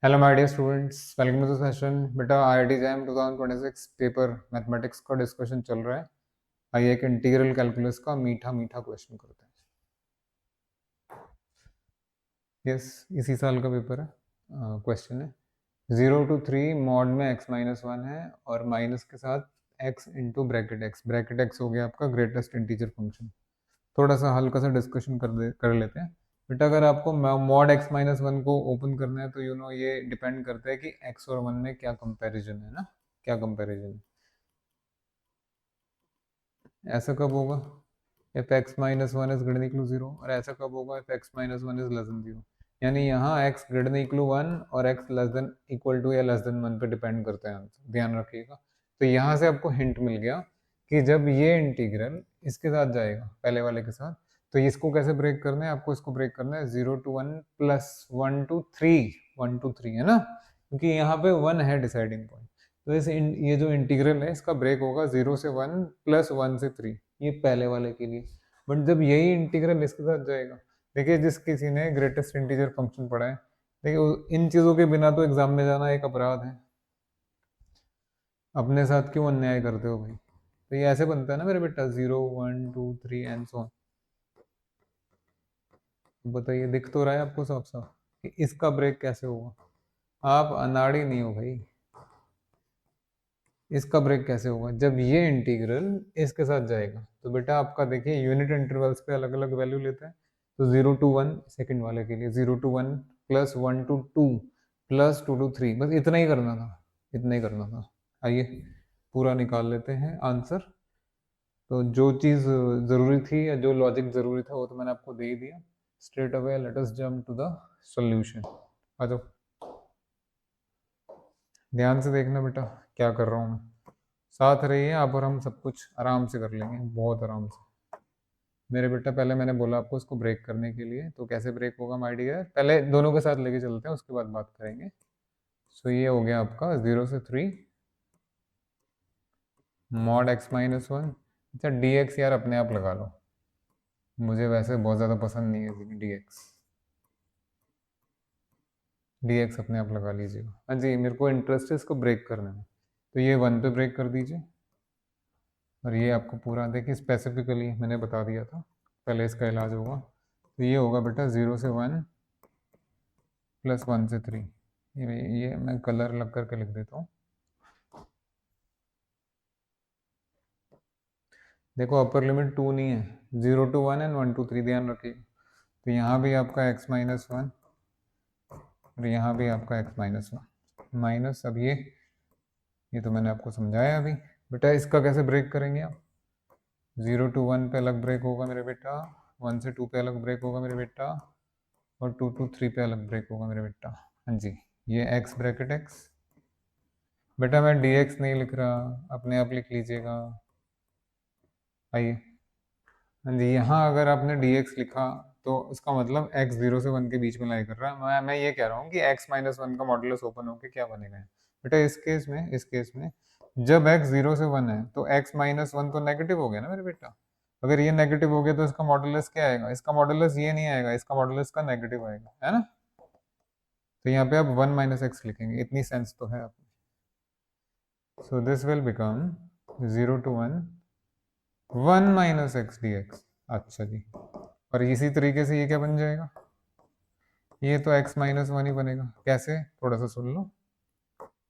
Hello my dear students, welcome to the session. बेटा IIT JAM 2026 paper mathematics का discussion चल रहा है। आइए एक इंटीग्रल कैलकुलस का मीठा मीठा क्वेश्चन करते हैं। यस, इसी साल का पेपर है। क्वेश्चन है 0 to 3 मॉड में x-1 है और माइनस के साथ x इंटू ब्रैकेट x हो गया आपका ग्रेटेस्ट इंटीजर फंक्शन। थोड़ा सा हल्का सा डिस्कशन कर लेते हैं। बेटा अगर आपको मॉड x-1 को ओपन करना है तो ये डिपेंड करता है कि x और 1 में क्या कंपैरिजन है ना, क्या कंपैरिजन है। ऐसा कब होगा if x-1 is greater than equal to 0, और ऐसा कब होगा if x-1 is less than 0। यानी यहाँ x greater than equal to 1 और x less than equal to या less than 1 पे डिपेंड करते हैं आंसर, ध्यान रखिएगा। तो यहाँ से आपको हिंट मिल गया कि जब ये इंटीग्रल इसके साथ जाएगा पहले वाले के साथ, तो इसको कैसे ब्रेक करना है, आपको इसको ब्रेक करना है 0 to 1 प्लस 1 to 3 है ना, क्योंकि यहाँ पे 1 है डिसाइडिंग पॉइंट। तो ये जो इंटीग्रल है इसका ब्रेक होगा 0 से 1 प्लस 1 से 3, ये पहले वाले के लिए। बट जब यही इंटीग्रल इसके साथ जाएगा, देखिए जिस किसी ने ग्रेटेस्ट इंटीजर फंक्शन पढ़ा है, देखिए इन चीज़ों के बिना तो एग्जाम में जाना एक अपराध है। अपने साथ क्यों अन्याय करते हो भाई। तो ये ऐसे बनता है ना मेरे बेटा, 0 1 2 3 एंड सो ऑन। बताइए, दिख तो रहा है आपको साफ साफ कि इसका ब्रेक कैसे होगा। आप अनाड़ी नहीं हो भाई। इसका ब्रेक कैसे होगा जब ये इंटीग्रल इसके साथ जाएगा। तो बेटा आपका देखिए यूनिट इंटरवल्स पे अलग अलग वैल्यू लेते हैं। तो 0 to 1 सेकंड वाले के लिए 0 to 1 plus 1 to 2 plus 2 to 3, बस इतना ही करना था, इतना ही करना था। आइए पूरा निकाल लेते हैं आंसर। तो जो चीज़ ज़रूरी थी या जो लॉजिक ज़रूरी था वो तो मैंने आपको दे ही दिया। Straight away let us jump to the solution. आ जाओ, ध्यान से देखना बेटा क्या कर रहा हूँ मैं। साथ रहिए आप और हम सब कुछ आराम से कर लेंगे, बहुत आराम से। मेरे बेटा पहले मैंने बोला आपको इसको ब्रेक करने के लिए, तो कैसे ब्रेक होगा माय डियर, पहले दोनों के साथ लेके चलते हैं उसके बाद बात करेंगे। सो ये हो गया आपका 0 से 3 मॉड x-1। अच्छा dx यार अपने आप लगा लो, मुझे वैसे बहुत ज़्यादा पसंद नहीं है dx। dx अपने आप लगा लीजिएगा। हाँ जी, मेरे को इंटरेस्ट है इसको ब्रेक करने में, तो ये 1 पे ब्रेक कर दीजिए। और ये आपको पूरा देखिए स्पेसिफिकली मैंने बता दिया था पहले इसका इलाज होगा। तो ये होगा बेटा 0 से 1 प्लस 1 से 3। ये मैं कलर लग करके लिख देता हूँ। देखो अपर लिमिट 2 नहीं है, 0 to 1 एंड 1 to 3, ध्यान रखिए। तो यहाँ भी आपका x-1 और यहाँ भी आपका x-1 माइनस। अब ये तो मैंने आपको समझाया अभी। बेटा इसका कैसे ब्रेक करेंगे आप। 0 to 1 पे अलग ब्रेक होगा मेरे बेटा, 1 से 2 पे अलग ब्रेक होगा मेरे बेटा, और 2 to 3 पे अलग ब्रेक होगा मेरे बेटा। हाँ जी, ये x ब्रैकेट x। बेटा मैं dx नहीं लिख रहा, अपने आप लिख लीजिएगा। आइए, हाँ जी, यहाँ अगर आपने dx लिखा तो इसका मतलब x 0 से 1 के बीच में लाई कर रहा है। मैं ये कह रहा हूँ कि x-1 का मॉडुलस ओपन होके क्या बनेगा। बेटा इस केस में जब x 0 से 1 है तो x-1 तो नेगेटिव हो गया ना मेरे बेटा। अगर ये नेगेटिव हो गया तो इसका मॉडुलस क्या आएगा, इसका मॉडुलस ये नहीं आएगा, इसका मॉडुलस का नेगेटिव आएगा, है ना। तो यहाँ पे आप 1 माइनस एक्स लिखेंगे, इतनी सेंस तो है आप। So this will become 0 to 1 1 minus x D x. अच्छा जी, और इसी तरीके से ये क्या बन जाएगा, ये तो x-1 ही बनेगा। कैसे, थोड़ा सा सुन लो।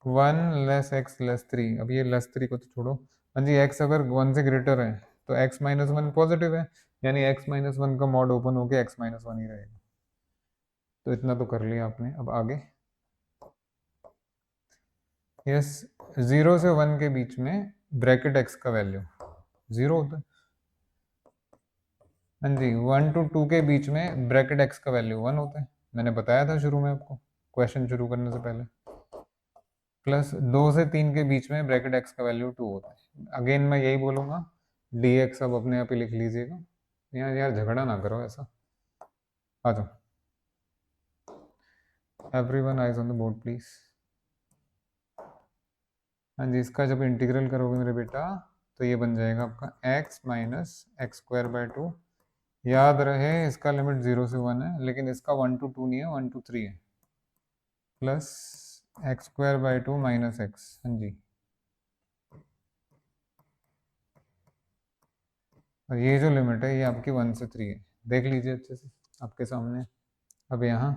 1 लेस एक्स लेस 3, अब ये लेस 3 को तो छोड़ो। हाँ जी, x अगर 1 से ग्रेटर है तो x-1 पॉजिटिव है, यानी x-1 का मॉड ओपन होके x-1 ही रहेगा। तो इतना तो कर लिया आपने, अब आगे। यस, 0 से 1 के बीच में ब्रैकेट x का वैल्यू 0 होता है। हाँ जी, 1 to 2 के बीच में ब्रैकेट x का वैल्यू 1 होता है, मैंने बताया था शुरू में आपको क्वेश्चन शुरू करने से पहले। प्लस 2 से 3 के बीच में ब्रैकेट x का वैल्यू 2 होता है। अगेन मैं यही बोलूँगा, dx अब अपने आप ही लिख लीजिएगा। यार झगड़ा ना करो ऐसा। आ जाओ, everyone eyes on the board please. हाँ जी, इसका जब इंटीग्रल करोगे मेरे बेटा तो ये बन जाएगा आपका x माइनस x² 2। याद रहे इसका लिमिट 0 से 1 है, लेकिन इसका 1 to 2 नहीं है, 1 to 3 है। Plus x square by 2 minus x. हाँ जी, और ये जो लिमिट है ये आपकी 1 से 3 है, देख लीजिए अच्छे से आपके सामने। अब यहाँ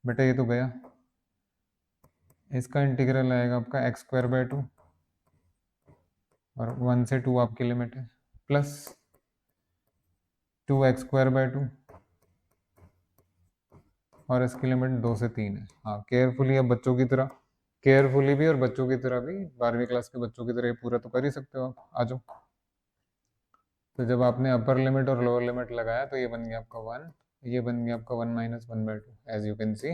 बेटा ये तो गया, इसका इंटीग्रल आएगा आपका एक्स स्क्वायर बाई 2 और 1 से 2 आपकी लिमिट है, प्लस 2 एक्स स्क्वायर बाई 2 और इसकी लिमिट 2 से 3 है। हाँ, केयरफुली, अब बच्चों की तरह केयरफुली भी और बच्चों की तरह भी, 12वीं क्लास के बच्चों की तरह ये पूरा तो कर ही सकते हो आप। आ जाओ। तो जब आपने अपर लिमिट और लोअर लिमिट लगाया तो ये बन गया आपका 1, ये बन गया आपका 1 minus 1 by 2, as you can see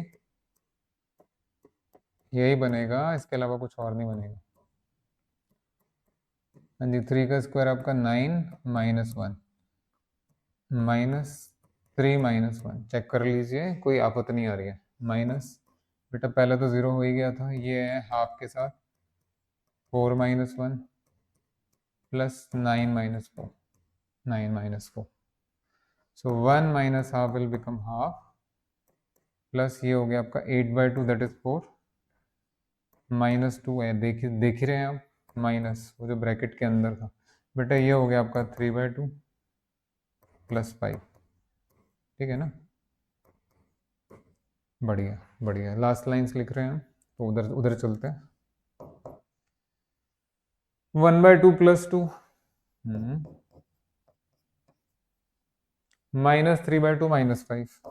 यही बनेगा, इसके अलावा कुछ और नहीं बनेगा। हाँ जी, 3 का स्क्वायर आपका 9 माइनस 1 माइनस 3 माइनस 1, चेक कर लीजिए कोई आपत्ति नहीं आ रही है। माइनस बेटा पहले तो 0 हो ही गया था, ये है हाफ के साथ 4 minus 1 plus 9 minus 4, 9 minus 4, so 1 minus half will become half, plus ये हो गया आपका 8 बाई 2 दैट इज 4 माइनस 2 है, देख ही रहे हैं आप, माइनस वो जो ब्रैकेट के अंदर था। बेटा ये हो गया आपका 3 बाई 2 प्लस 5, ठीक है ना। बढ़िया बढ़िया, लास्ट लाइन्स लिख रहे हैं हम, तो उधर उधर चलते हैं। 1 by 2 plus 2 minus 3 by 2 minus 5,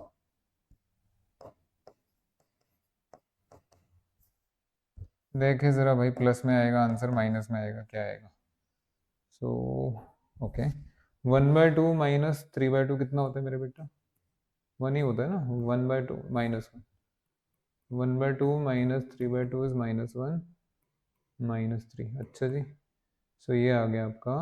देखे जरा भाई, प्लस में आएगा आंसर, माइनस में आएगा, क्या आएगा। So okay, 1 by 2 minus 3 by 2 कितना होता है मेरे बेटा, 1 ही होता है ना। 1 by 2 minus 1, 1 by 2 minus 3 by 2 is minus 1 minus 3, अच्छा जी। सो ये आ गया आपका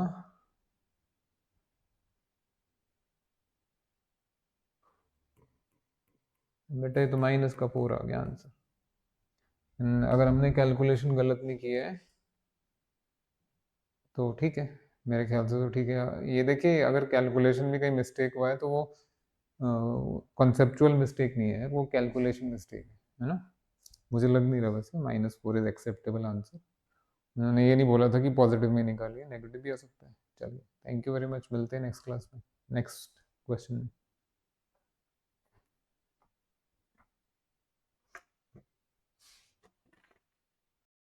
बेटा, ये तो माइनस का 4 आ गया आंसर। अगर हमने कैलकुलेशन गलत नहीं की है तो ठीक है, मेरे ख्याल से तो ठीक है। ये देखिए, अगर कैलकुलेशन में कहीं मिस्टेक हुआ है तो वो कॉन्सेप्चुअल मिस्टेक नहीं है, वो कैलकुलेशन मिस्टेक है ना। मुझे लग नहीं रहा वैसे -4 इज एक्सेप्टेबल आंसर। उन्होंने ये नहीं बोला था कि पॉजिटिव में निकालिए, नेगेटिव भी आ सकता है। चलिए, थैंक यू वेरी मच, मिलते हैं नेक्स्ट क्लास में, नेक्स्ट क्वेश्चन में।